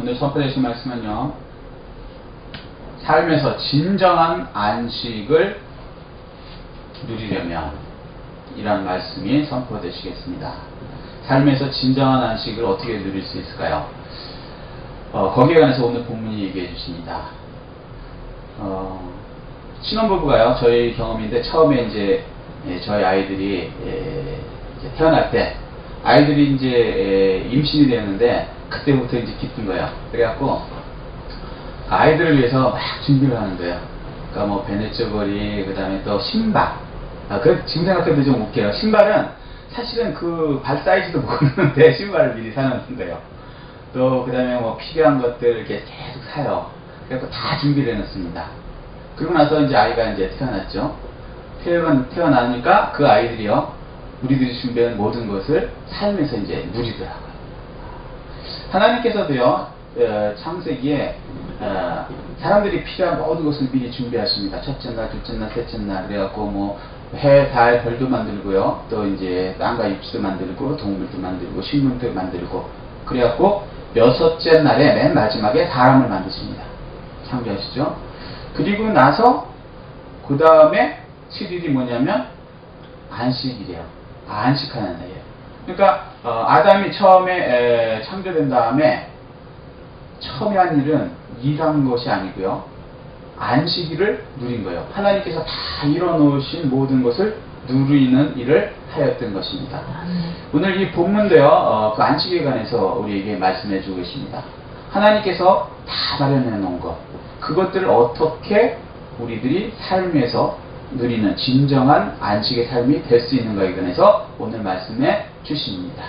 오늘 선포되신 말씀은요, 삶에서 진정한 안식을 누리려면 이런 말씀이 선포되시겠습니다. 삶에서 진정한 안식을 어떻게 누릴 수 있을까요? 거기에 관해서 오늘 본문이 얘기해 주십니다. 신혼부부가요, 저희 경험인데 처음에 이제 저희 아이들이 이제 태어날 때 아이들이 이제 임신이 되었는데 그때부터 이제 기쁜 거예요. 그래갖고 아이들을 위해서 막 준비를 하는 거예요. 그러니까 뭐 베네쩌거리, 그 다음에 또 신발. 그 지금 생각해도 좀 웃겨요. 신발은 사실은 그 발 사이즈도 모르는데 신발을 미리 사놓는 거예요. 또 그 다음에 뭐 필요한 것들 이렇게 계속 사요. 그래서 다 준비를 해놓습니다. 그러고 나서 이제 아이가 이제 태어났죠. 태어나니까 그 아이들이요, 우리들이 준비한 모든 것을 삶에서 이제 누리더라고요. 하나님께서도요, 창세기에 사람들이 필요한 모든 것을 미리 준비하십니다. 첫째 날, 둘째 날, 셋째 날. 그래갖고 뭐 해, 달, 별도 만들고요. 또 이제 땅과 입수도 만들고, 동물도 만들고, 식물도 만들고. 그래갖고 여섯째 날에 맨 마지막에 사람을 만드십니다. 창조하시죠. 그리고 나서 그 다음에 7일이 뭐냐면 안식이래요. 안식하는 날이에요. 그러니까 아담이 처음에 창조된 다음에 처음에 한 일은 일한 것이 아니고요, 안식일을 누린 거예요. 하나님께서 다 이뤄놓으신 모든 것을 누리는 일을 하였던 것입니다. 오늘 이 본문도요, 그 안식에 관해서 우리에게 말씀해 주고 계십니다. 하나님께서 다 마련해 놓은 것, 그것들을 어떻게 우리들이 삶에서 누리는 진정한 안식의 삶이 될 수 있는가에 관해서 오늘 말씀해 주십니다.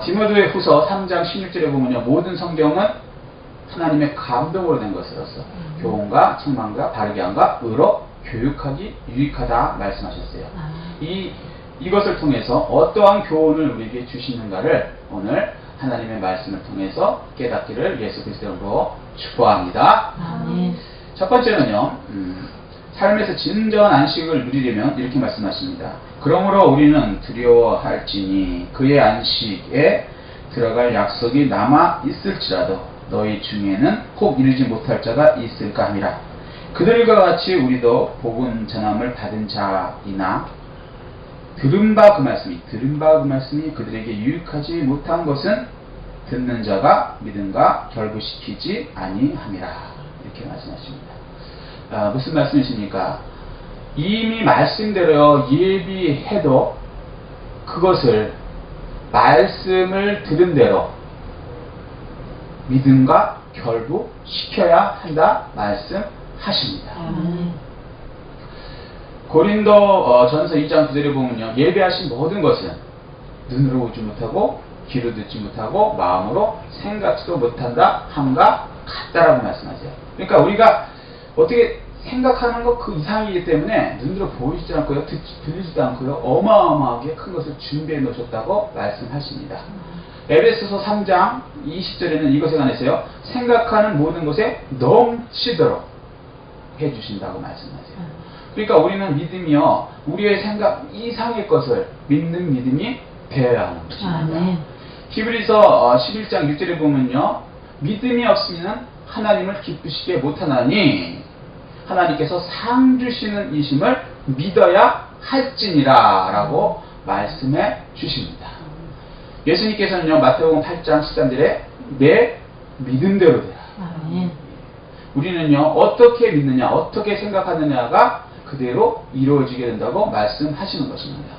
디모데 후서 3장 16절에 보면요, 모든 성경은 하나님의 감동으로 된 것으로서 교훈과 책망과 바르게 함과 의로 교육하기 유익하다 말씀하셨어요. 이것을 통해서 어떠한 교훈을 우리에게 주시는가를 오늘 하나님의 말씀을 통해서 깨닫기를 예수 그리스도로 축복합니다. 첫 번째는요, 삶에서 진정한 안식을 누리려면 이렇게 말씀하십니다. 그러므로 우리는 두려워할지니 그의 안식에 들어갈 약속이 남아 있을지라도 너희 중에는 혹 이르지 못할 자가 있을까 함이라. 그들과 같이 우리도 복음 전함을 받은 자이나 들은 바 그 말씀이 그들에게 유익하지 못한 것은 듣는 자가 믿음과 결부시키지 아니함이라. 이렇게 말씀하십니다. 무슨 말씀이십니까? 이미 말씀대로 예비해도 그것을 말씀을 들은 대로 믿음과 결부시켜야 한다 말씀하십니다. 고린도 전서 2장 9절에 보면요, 예배하신 모든 것은 눈으로 보지 못하고 귀로 듣지 못하고 마음으로 생각지도 못한다 함과 같다라고 말씀하세요. 그러니까 우리가 어떻게 생각하는 것 그 이상이기 때문에 눈으로 보이지도 않고요, 들리지도 않고요, 어마어마하게 큰 것을 준비해 놓으셨다고 말씀하십니다. 에베소서 3장 20절에는 이것에 관해서요, 생각하는 모든 것에 넘치도록 해주신다고 말씀하세요. 그러니까 우리는 믿음이요, 우리의 생각 이상의 것을 믿는 믿음이 되어야 하는 것입니다. 히브리서 11장 6절에 보면요, 믿음이 없으면 하나님을 기쁘시게 못하나니 하나님께서 상 주시는 이심을 믿어야 할지니라 라고 말씀해 주십니다. 예수님께서는요, 마태복음 8장 13절에 내 믿음대로 되라. 우리는요, 어떻게 믿느냐, 어떻게 생각하느냐가 그대로 이루어지게 된다고 말씀하시는 것입니다.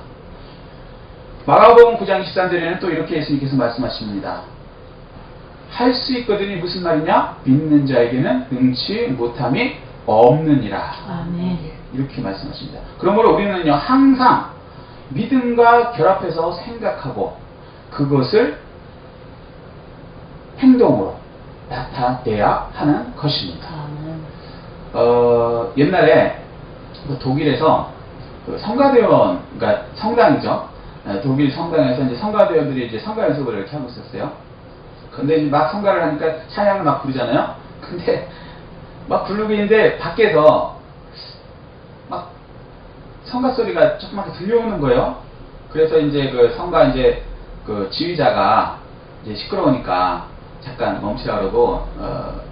마가복음 9장 13절에는 또 이렇게 예수님께서 말씀하십니다. 할 수 있거든이 무슨 말이냐? 믿는 자에게는 능치 못함이 없느니라. 이렇게 말씀하십니다. 그러므로 우리는요, 항상 믿음과 결합해서 생각하고 그것을 행동으로 나타내야 하는 것입니다. 옛날에 독일에서 그 성가대원, 그러니까 성당이죠. 독일 성당에서 이제 성가대원들이 이제 성가 연습을 이렇게 하고 있었어요. 근데 이제 막 성가를 하니까 찬양을 막 부르잖아요. 근데 막 부르고 있는데 밖에서 막 성가 소리가 조그맣게 들려오는 거예요. 그래서 이제 그 성가 이제 그 지휘자가 이제 시끄러우니까 잠깐 멈추라 그러고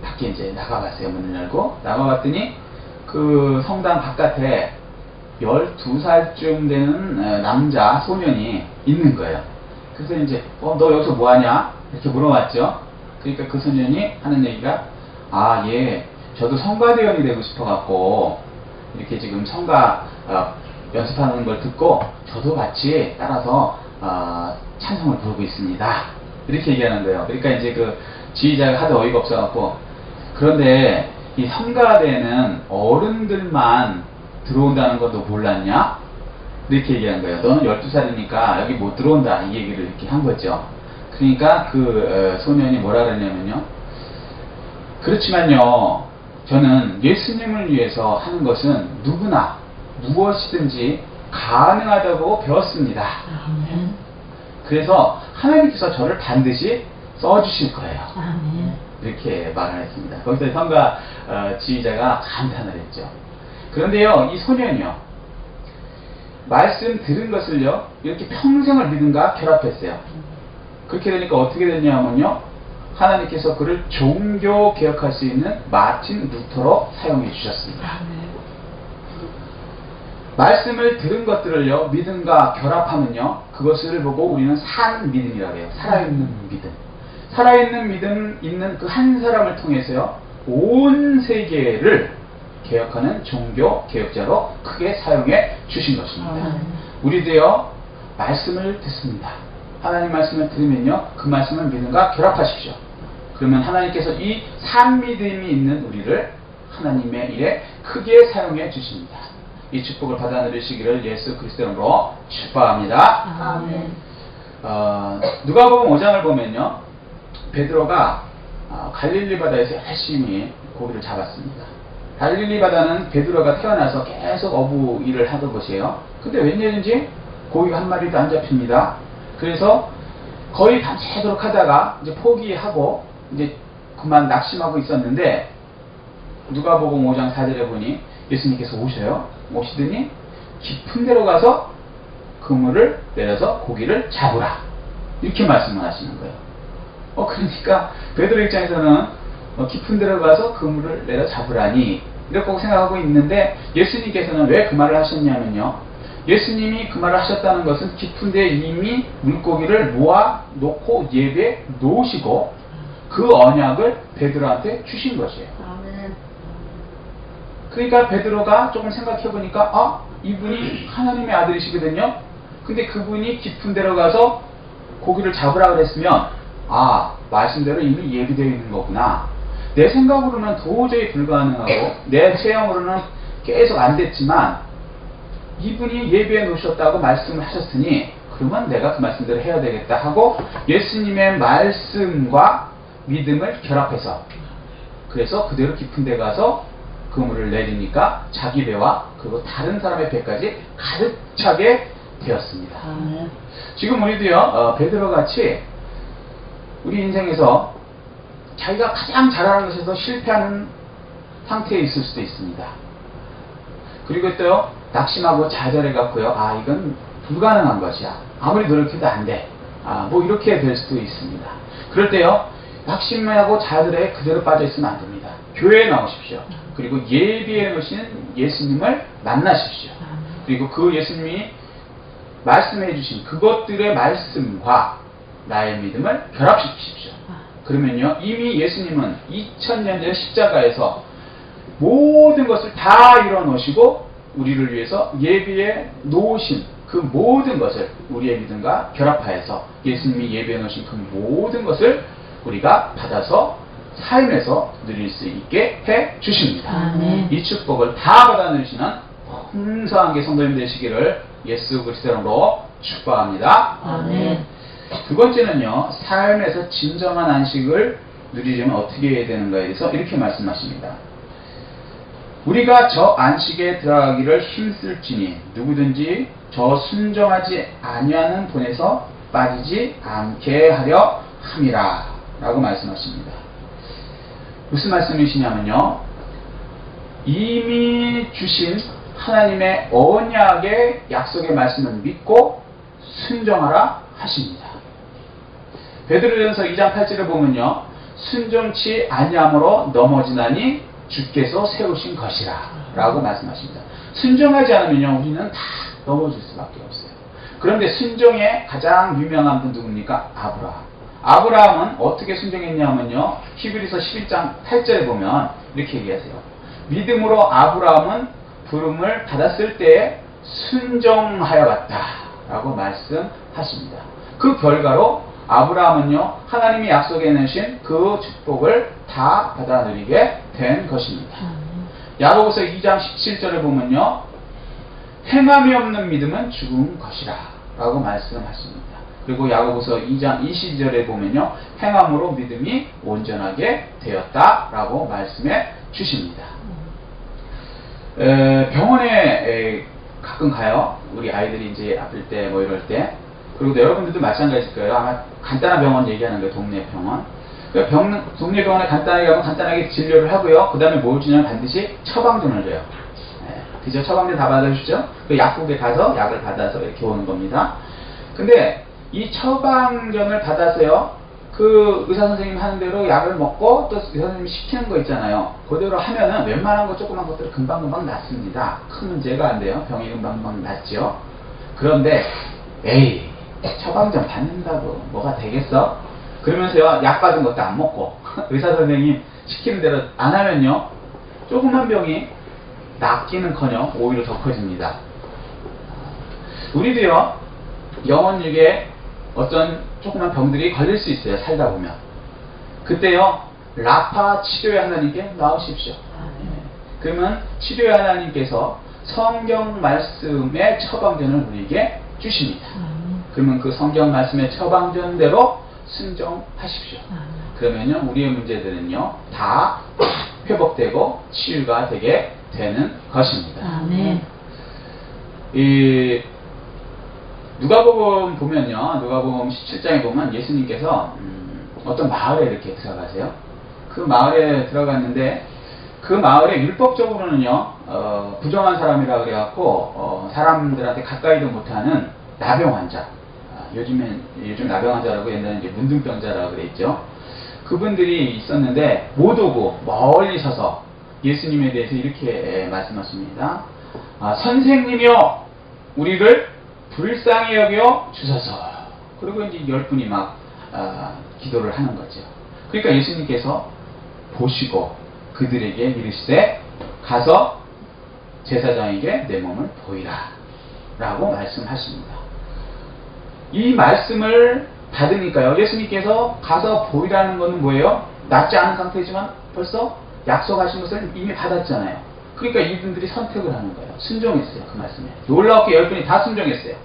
밖에 이제 나가봤어요. 문을 열고 나가봤더니 그 성당 바깥에 12살쯤 되는 남자 소년이 있는 거예요. 그래서 이제 너 여기서 뭐하냐 이렇게 물어봤죠. 그러니까 그 소년이 하는 얘기가 예, 저도 성가대원이 되고 싶어갖고 이렇게 지금 성가 연습하는 걸 듣고 저도 같이 따라서 찬송을 부르고 있습니다. 이렇게 얘기하는 거예요. 그러니까 이제 그 지휘자가 하도 어이가 없어갖고 그런데 이 성가대는 어른들만 들어온다는 것도 몰랐냐? 이렇게 얘기한 거예요. 너는 12살이니까 여기 못 들어온다. 이 얘기를 이렇게 한 거죠. 그러니까 그 소년이 뭐라 그랬냐면요. 그렇지만요. 저는 예수님을 위해서 하는 것은 누구나 무엇이든지 가능하다고 배웠습니다. 그래서 하나님께서 저를 반드시 써주실 거예요. 이렇게 말을 했습니다. 거기서 성가 지휘자가 감탄을 했죠. 그런데요, 이 소년이요, 말씀 들은 것을요, 이렇게 평생을 믿음과 결합했어요. 그렇게 되니까 어떻게 됐냐면요, 하나님께서 그를 종교 개혁할 수 있는 마틴 루터로 사용해 주셨습니다. 말씀을 들은 것들을요, 믿음과 결합하면요, 그것을 보고 우리는 산 믿음이라고 해요. 살아있는 믿음. 살아있는 믿음 있는 그 한 사람을 통해서요, 온 세계를 개혁하는 종교 개혁자로 크게 사용해 주신 것입니다. 우리도요, 말씀을 듣습니다. 하나님 말씀을 들으면요, 그 말씀을 믿음과 결합하십시오. 그러면 하나님께서 이 산 믿음이 있는 우리를 하나님의 일에 크게 사용해 주십니다. 이 축복을 받아 누리시기를 예수 그리스도로 축복합니다. 아멘. 누가복음 5장을 보면요, 베드로가 갈릴리 바다에서 열심히 고기를 잡았습니다. 갈릴리 바다는 베드로가 태어나서 계속 어부 일을 하던 곳이에요. 근데 웬일인지 고기가 한 마리도 안 잡힙니다. 그래서 거의 밤새도록 하다가 이제 포기하고 이제 그만 낙심하고 있었는데, 누가복음 5장 4절에 보니 예수님께서 오시더니 깊은 데로 가서 그물을 내려서 고기를 잡으라, 이렇게 말씀을 하시는 거예요. 그러니까 베드로 입장에서는 깊은 데로 가서 그물을 내려 잡으라니 이렇게 생각하고 있는데, 예수님께서는 왜 그 말을 하셨냐면요, 예수님이 그 말을 하셨다는 것은 깊은 데에 이미 물고기를 모아 놓고 예배에 놓으시고 그 언약을 베드로한테 주신 것이에요. 아멘. 그러니까 베드로가 조금 생각해 보니까 이분이 하나님의 아들이시거든요. 근데 그분이 깊은 데로 가서 고기를 잡으라 그랬으면 말씀대로 이미 예비되어 있는 거구나. 내 생각으로는 도저히 불가능하고 내 체형으로는 계속 안 됐지만 이분이 예비해 놓으셨다고 말씀을 하셨으니 그러면 내가 그 말씀대로 해야 되겠다 하고 예수님의 말씀과 믿음을 결합해서, 그래서 그대로 깊은 데 가서 그물을 내리니까 자기 배와 그리고 다른 사람의 배까지 가득 차게 되었습니다. 지금 우리도요, 베드로 같이 우리 인생에서 자기가 가장 잘하는 것에서 실패하는 상태에 있을 수도 있습니다. 그리고 또요, 낙심하고 좌절해갖고요, 이건 불가능한 것이야, 아무리 노력해도 안 돼, 뭐 이렇게 될 수도 있습니다. 그럴 때요, 낙심하고 좌절에 그대로 빠져있으면 안 됩니다. 교회에 나오십시오. 그리고 예비해 놓으신 예수님을 만나십시오. 그리고 그 예수님이 말씀해 주신 그것들의 말씀과 나의 믿음을 결합시키십시오. 그러면요, 이미 예수님은 2000년 전 십자가에서 모든 것을 다 이뤄놓으시고 우리를 위해서 예비해 놓으신 그 모든 것을 우리의 믿음과 결합하여서 예수님이 예비해 놓으신 그 모든 것을 우리가 받아서 삶에서 누릴 수 있게 해 주십니다. 이 축복을 다 받아 누리시는 풍성하게 성도님 되시기를 예수 그리스도로 축복합니다. 아멘. 두 번째는요, 삶에서 진정한 안식을 누리려면 어떻게 해야 되는가에 대해서 이렇게 말씀하십니다. 우리가 저 안식에 들어가기를 힘쓸지니 누구든지 저 순종하지 아니하는 본에서 빠지지 않게 하려 함이라 라고 말씀하십니다. 무슨 말씀이시냐면요, 이미 주신 하나님의 언약의 약속의 말씀을 믿고 순종하라 하십니다. 베드로전서 2장 8절을 보면요, 순종치 아니함으로 넘어지나니 주께서 세우신 것이라 라고 말씀하십니다. 순종하지 않으면요 우리는 다 넘어질 수밖에 없어요. 그런데 순종의 가장 유명한 분 누굽니까? 아브라함. 아브라함은 어떻게 순종했냐면요 히브리서 11장 8절에 보면 이렇게 얘기하세요. 믿음으로 아브라함은 부름을 받았을 때에 순종하여 갔다 라고 말씀하십니다. 그 결과로 아브라함은요 하나님이 약속해 내신 그 축복을 다 받아 누리게 된 것입니다. 야고보서 2장 17절에 보면요 행함이 없는 믿음은 죽은 것이라 라고 말씀하십니다. 그리고 야고보서 2장 22절에 보면요 행함으로 믿음이 온전하게 되었다 라고 말씀해 주십니다. 병원에 가끔 가요. 우리 아이들이 이제 아플 때 뭐 이럴 때. 그리고 여러분들도 마찬가지일 거예요. 아마 간단한 병원 얘기하는 거예요. 동네 병원. 동네 병원에 간단하게 가면 간단하게 진료를 하고요. 그 다음에 뭘 주냐면 반드시 처방전을 줘요. 그죠? 처방전 다 받아주시죠? 그 약국에 가서 약을 받아서 이렇게 오는 겁니다. 근데 이 처방전을 받아서요. 그 의사 선생님 하는 대로 약을 먹고 또 의사 선생님이 시키는 거 있잖아요. 그대로 하면은 웬만한 거 조그만 것들 금방금방 낫습니다. 큰 문제가 안 돼요. 병이 금방금방 낫죠. 그런데 에이 처방전 받는다고 뭐가 되겠어? 그러면서요 약 받은 것도 안 먹고 의사 선생님 시키는 대로 안 하면요 조그만 병이 낫기는커녕 오히려 더 커집니다. 우리도요 영혼육에 어떤 조그만 병들이 걸릴 수 있어요. 살다 보면. 그때요 라파 치료의 하나님께 나오십시오. 그러면 치료의 하나님께서 성경 말씀의 처방전을 우리에게 주십니다. 그러면 그 성경 말씀의 처방전대로 순종하십시오. 그러면요 우리의 문제들은요 다 회복되고 치유가 되게 되는 것입니다. 이 누가복음 보면요 누가복음 17장에 보면 예수님께서 어떤 마을에 이렇게 들어가세요. 그 마을에 들어갔는데 그 마을에 율법적으로는요 부정한 사람이라 그래갖고 사람들한테 가까이도 못하는 나병 환자, 요즘 나병 환자라고 옛날에 이제 문둥병자라고 그랬죠. 그분들이 있었는데 못 오고 멀리 서서 예수님에 대해서 이렇게 말씀하십니다. 선생님이여 우리를 불쌍히 여겨 주소서. 그리고 이제 10분이 막 기도를 하는 거죠. 그러니까 예수님께서 보시고 그들에게 이르시되 가서 제사장에게 내 몸을 보이라 라고 말씀하십니다. 이 말씀을 받으니까요 예수님께서 가서 보이라는 것은 뭐예요? 낫지 않은 상태지만 벌써 약속하신 것을 이미 받았잖아요. 그러니까 이분들이 선택을 하는 거예요. 순종했어요. 그 말씀에 놀랍게 10분이 다 순종했어요.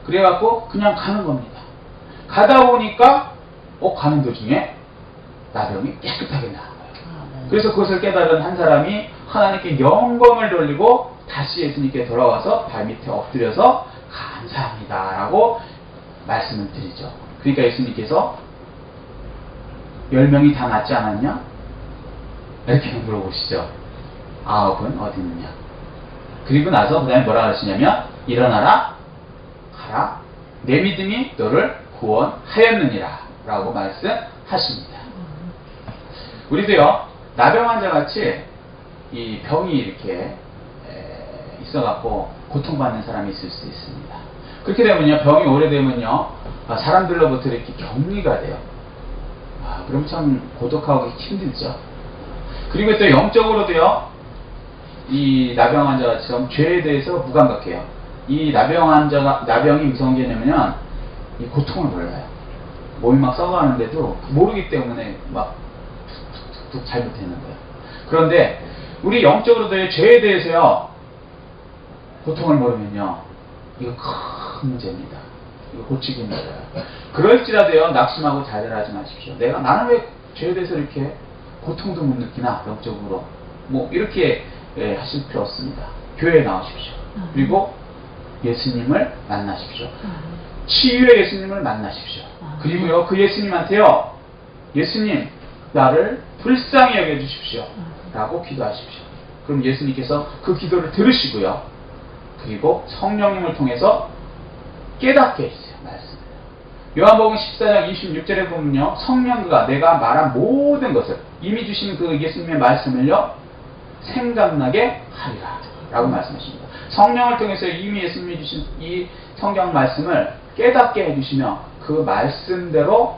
그래갖고 그냥 가는 겁니다. 가다 보니까 가는 도중에 나병이 깨끗하게 나온 거예요. 그래서 그것을 깨달은 한 사람이 하나님께 영광을 돌리고 다시 예수님께 돌아와서 발밑에 엎드려서 감사합니다 라고 말씀을 드리죠. 그러니까 예수님께서 10명이 다 낫지 않았냐? 이렇게 물어보시죠. 9은 어디 있느냐? 그리고 나서 그 다음에 뭐라 하시냐면 일어나라 가라 내 믿음이 너를 구원하였느니라 라고 말씀하십니다. 우리도요 나병 환자 같이 이 병이 이렇게 있어갖고 고통받는 사람이 있을 수 있습니다. 그렇게 되면요 병이 오래되면요 사람들로부터 이렇게 격리가 돼요. 그럼 참 고독하고 힘들죠. 그리고 또 영적으로도요 이 나병 환자처럼 죄에 대해서 무감각해요. 이 나병이 무서운 게 뭐냐면 이 고통을 몰라요. 몸이 막 썩어가는데도 모르기 때문에 막 툭툭툭 잘못되는 거예요. 그런데 우리 영적으로도 죄에 대해서요 고통을 모르면요 이거 큰 문제입니다. 이거 고치기 힘들어요. 그럴지라도요 낙심하고 좌절하지 마십시오. 나는 왜 죄에 대해서 이렇게 고통도 못 느끼나 영적으로 뭐 이렇게 하실 필요 없습니다. 교회에 나오십시오. 그리고 예수님을 만나십시오. 치유의 예수님을 만나십시오. 그리고요 그 예수님한테요 예수님 나를 불쌍히 여겨주십시오 라고 기도하십시오. 그럼 예수님께서 그 기도를 들으시고요 그리고 성령님을 통해서 깨닫게 해주세요. 말씀을. 요한복음 14장 26절에 보면요, 성령과 내가 말한 모든 것을, 이미 주신 그 예수님의 말씀을요 생각나게 하리라 라고 말씀하십니다. 성령을 통해서 이미 예수님이 주신 이 성경 말씀을 깨닫게 해주시며 그 말씀대로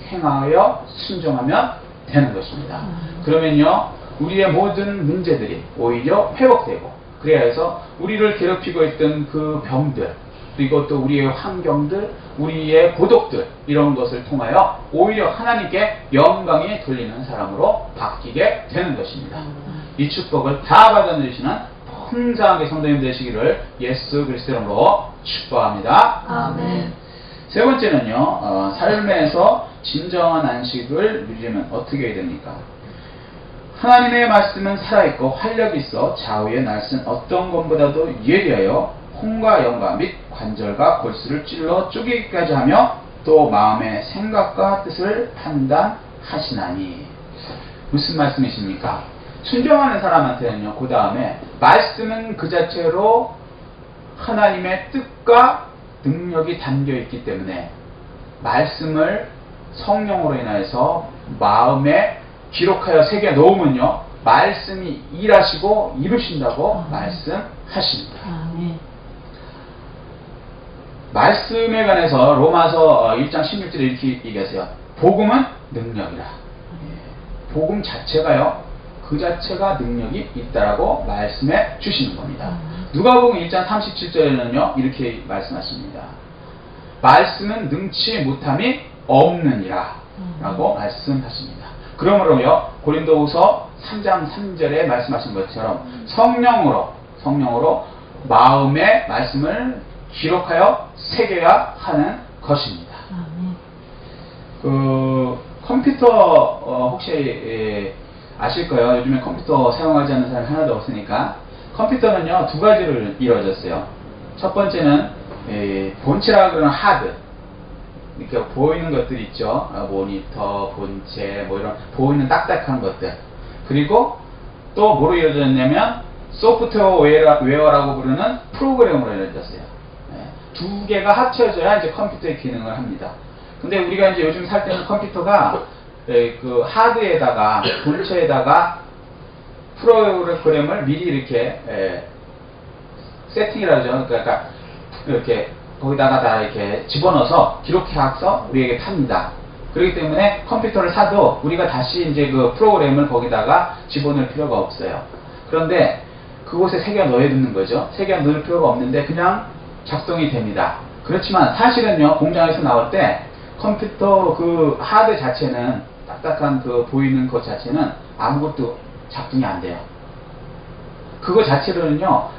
행하여 순종하면 되는 것입니다. 그러면요 우리의 모든 문제들이 오히려 회복되고, 그래야 해서 우리를 괴롭히고 있던 그 병들, 그리고 또 우리의 환경들, 우리의 고독들, 이런 것을 통하여 오히려 하나님께 영광이 돌리는 사람으로 바뀌게 되는 것입니다. 이 축복을 다 받아들이시는 풍성하게 성도님 되시기를 예수 그리스도로 축복합니다. 아멘. 세 번째는요, 삶에서 진정한 안식을 누리려면 어떻게 해야 됩니까? 하나님의 말씀은 살아있고 활력이 있어 좌우의 날선 어떤 것보다도 예리하여 혼과 영과 및 관절과 골수를 찔러 쪼개기까지 하며 또 마음의 생각과 뜻을 판단하시나니. 무슨 말씀이십니까? 순종하는 사람한테는요, 그 다음에 말씀은 그 자체로 하나님의 뜻과 능력이 담겨 있기 때문에 말씀을 성령으로 인하여서 마음에 기록하여 새겨 놓으면요, 말씀이 일하시고 이루신다고 말씀하십니다. 아멘. 말씀에 관해서 로마서 1장 16절에 이렇게 얘기하세요. 복음은 능력이라. 복음 자체가요, 그 자체가 능력이 있다라고 말씀해 주시는 겁니다. 누가복음 1장 37절에는요 이렇게 말씀하십니다. 말씀은 능치 못함이 없느니라 라고 말씀하십니다. 그러므로요 고린도후서 3장 3절에 말씀하신 것처럼 성령으로 마음의 말씀을 기록하여 새겨야 하는 것입니다. 그 컴퓨터 혹시 아실 거예요. 요즘에 컴퓨터 사용하지 않는 사람이 하나도 없으니까. 컴퓨터는요 두 가지로 이루어졌어요. 첫 번째는 본체라고 그러는 하드, 이렇게 보이는 것들 있죠. 모니터, 본체, 뭐 이런 보이는 딱딱한 것들. 그리고 또 뭐로 이루어졌냐면 소프트웨어라고 부르는 프로그램으로 이루어졌어요. 두 개가 합쳐져야 이제 컴퓨터의 기능을 합니다. 근데 우리가 이제 요즘 살 때는 컴퓨터가 그 하드에다가 본체에다가 프로그램을 미리 이렇게 세팅이라죠. 그러니까 이렇게 거기다가 다 이렇게 집어넣어서 기록해서 우리에게 팝니다. 그렇기 때문에 컴퓨터를 사도 우리가 다시 이제 그 프로그램을 거기다가 집어넣을 필요가 없어요. 그런데 그곳에 새겨 넣어야 되는 거죠. 새겨 넣을 필요가 없는데 그냥 작동이 됩니다. 그렇지만 사실은요, 공장에서 나올 때 컴퓨터 그 하드 자체는, 딱딱한 그 보이는 것 자체는 아무것도 작동이 안 돼요. 그거 자체로는요,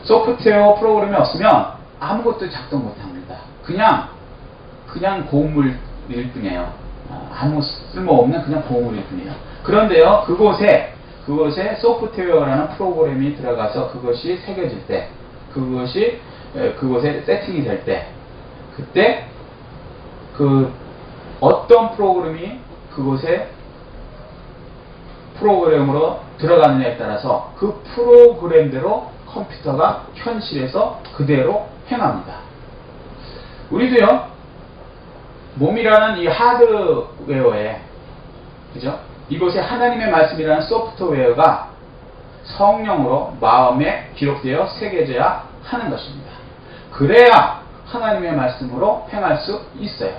소프트웨어 프로그램이 없으면 아무것도 작동 못 합니다. 그냥 고물일 뿐이에요. 아무 쓸모없는 그냥 고물일 뿐이에요. 그런데요, 그곳에 소프트웨어라는 프로그램이 들어가서 그것이 새겨질 때, 그곳에 세팅이 될 때, 그때 그 어떤 프로그램이 그곳에 프로그램으로 들어가느냐에 따라서 그 프로그램대로 컴퓨터가 현실에서 그대로 행합니다. 우리도요, 몸이라는 이 하드웨어에, 그죠? 이곳에 하나님의 말씀이라는 소프트웨어가 성령으로 마음에 기록되어 새겨져야 하는 것입니다. 그래야 하나님의 말씀으로 행할 수 있어요.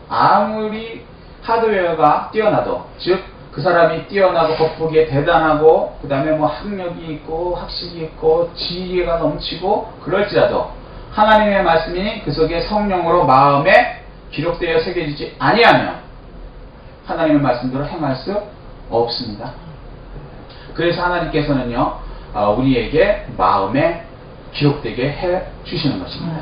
아무리 하드웨어가 뛰어나도, 즉 그 사람이 뛰어나고 겉보기에 대단하고 그 다음에 뭐 학력이 있고 학식이 있고 지혜가 넘치고 그럴지라도 하나님의 말씀이 그 속에 성령으로 마음에 기록되어 새겨지지 아니하면 하나님의 말씀대로 행할 수 없습니다. 그래서 하나님께서는요, 우리에게 마음에 기록되게 해 주시는 것입니다.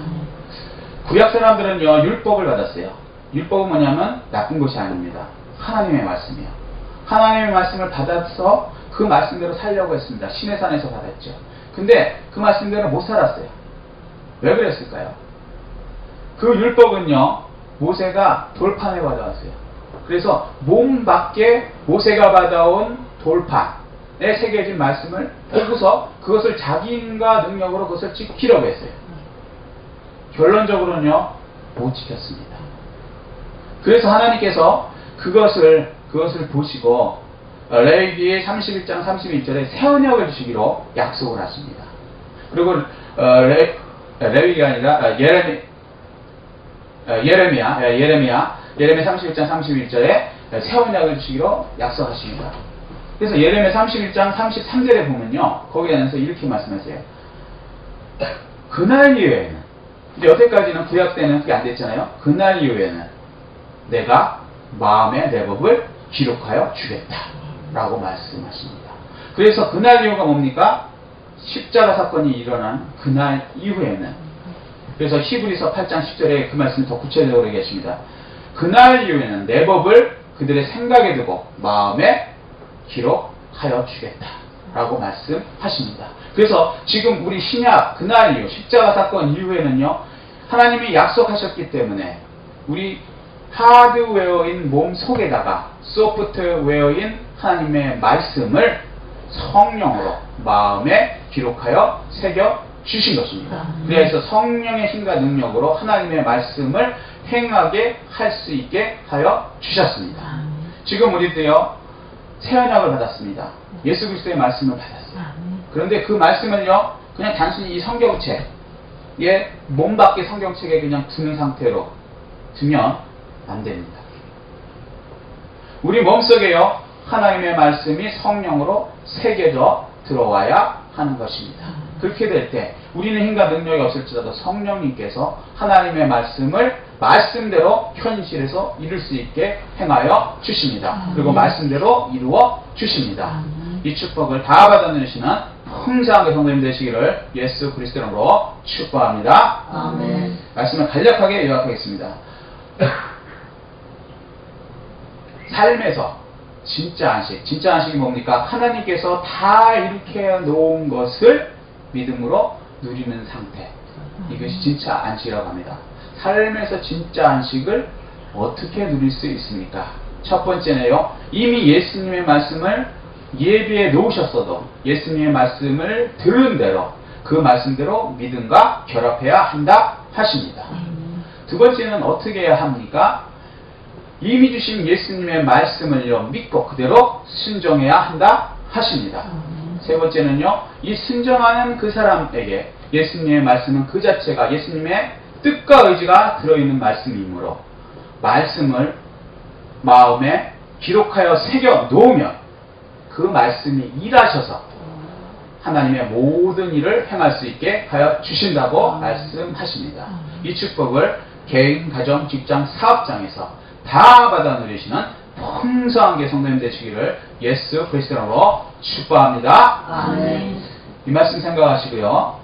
구약 사람들은요, 율법을 받았어요. 율법은 뭐냐면 나쁜 것이 아닙니다. 하나님의 말씀이요. 하나님의 말씀을 받아서 그 말씀대로 살려고 했습니다. 시내산에서 받았죠. 근데 그 말씀대로 못 살았어요. 왜 그랬을까요? 그 율법은요, 모세가 돌판에 받아왔어요. 그래서 몸 밖에 모세가 받아온 돌판에 새겨진 말씀을 보고서 그것을 자기 힘과 능력으로 그것을 지키려고 했어요. 결론적으로는요, 못 지켰습니다. 그래서 하나님께서 그것을 보시고 레위기 31장 31절에 새 언약을 주시기로 약속을 하십니다. 그리고 레위기가 아니라 예레미야 31장 31절에 새 언약을 주시기로 약속하십니다. 그래서 예레미야 31장 33절에 보면요, 거기에 대해서 이렇게 말씀하세요. 그날 이후에는, 이제 여태까지는 구약 때는 그게 안 됐잖아요. 그날 이후에는 내가 마음에 내 법을 기록하여 주겠다 라고 말씀하십니다. 그래서 그날 이후가 뭡니까? 십자가 사건이 일어난 그날 이후에는, 그래서 히브리서 8장 10절에 그 말씀을 더 구체적으로 얘기하십니다. 그날 이후에는 내 법을 그들의 생각에 두고 마음에 기록하여 주겠다 라고 말씀하십니다. 그래서 지금 우리 신약 그날 이후, 십자가 사건 이후에는요, 하나님이 약속하셨기 때문에 우리 하드웨어인 몸 속에다가 소프트웨어인 하나님의 말씀을 성령으로 마음에 기록하여 새겨 주신 것입니다. 그래서 성령의 힘과 능력으로 하나님의 말씀을 행하게 할 수 있게 하여 주셨습니다. 지금 우리도요, 새 언약을 받았습니다. 예수 그리스도의 말씀을 받았어요. 그런데 그 말씀을요, 그냥 단순히 이 성경책에, 몸 밖의 성경책에 그냥 두는 상태로 두면 안 됩니다. 우리 몸속에요, 하나님의 말씀이 성령으로 새겨져 들어와야 하는 것입니다. 그렇게 될 때 우리는 힘과 능력이 없을지라도 성령님께서 하나님의 말씀을 말씀대로 현실에서 이룰 수 있게 행하여 주십니다. 그리고 말씀대로 이루어 주십니다. 이 축복을 다 받아 누리시는 풍성하게 성도님 되시기를 예수 그리스도의 이름으로 축복합니다. 아멘. 말씀을 간략하게 요약하겠습니다. 삶에서 진짜 안식이 뭡니까? 하나님께서 다 이렇게 놓은 것을 믿음으로 누리는 상태. 이것이 진짜 안식이라고 합니다. 삶에서 진짜 안식을 어떻게 누릴 수 있습니까? 첫 번째는요, 이미 예수님의 말씀을 예비해 놓으셨어도 예수님의 말씀을 들은 대로 그 말씀대로 믿음과 결합해야 한다 하십니다. 두 번째는 어떻게 해야 합니까? 이미 주신 예수님의 말씀을요, 믿고 그대로 순종해야 한다 하십니다. 세 번째는요, 이 순종하는 그 사람에게 예수님의 말씀은 그 자체가 예수님의 뜻과 의지가 들어있는 말씀이므로 말씀을 마음에 기록하여 새겨 놓으면 그 말씀이 일하셔서 하나님의 모든 일을 행할 수 있게 하여 주신다고 말씀하십니다. 이 축복을 개인, 가정, 직장, 사업장에서 다 받아 누리시는 풍성한 게 성도님 되시기를 예수 그리스도로 축복합니다. 아멘. 이 말씀 생각하시고요.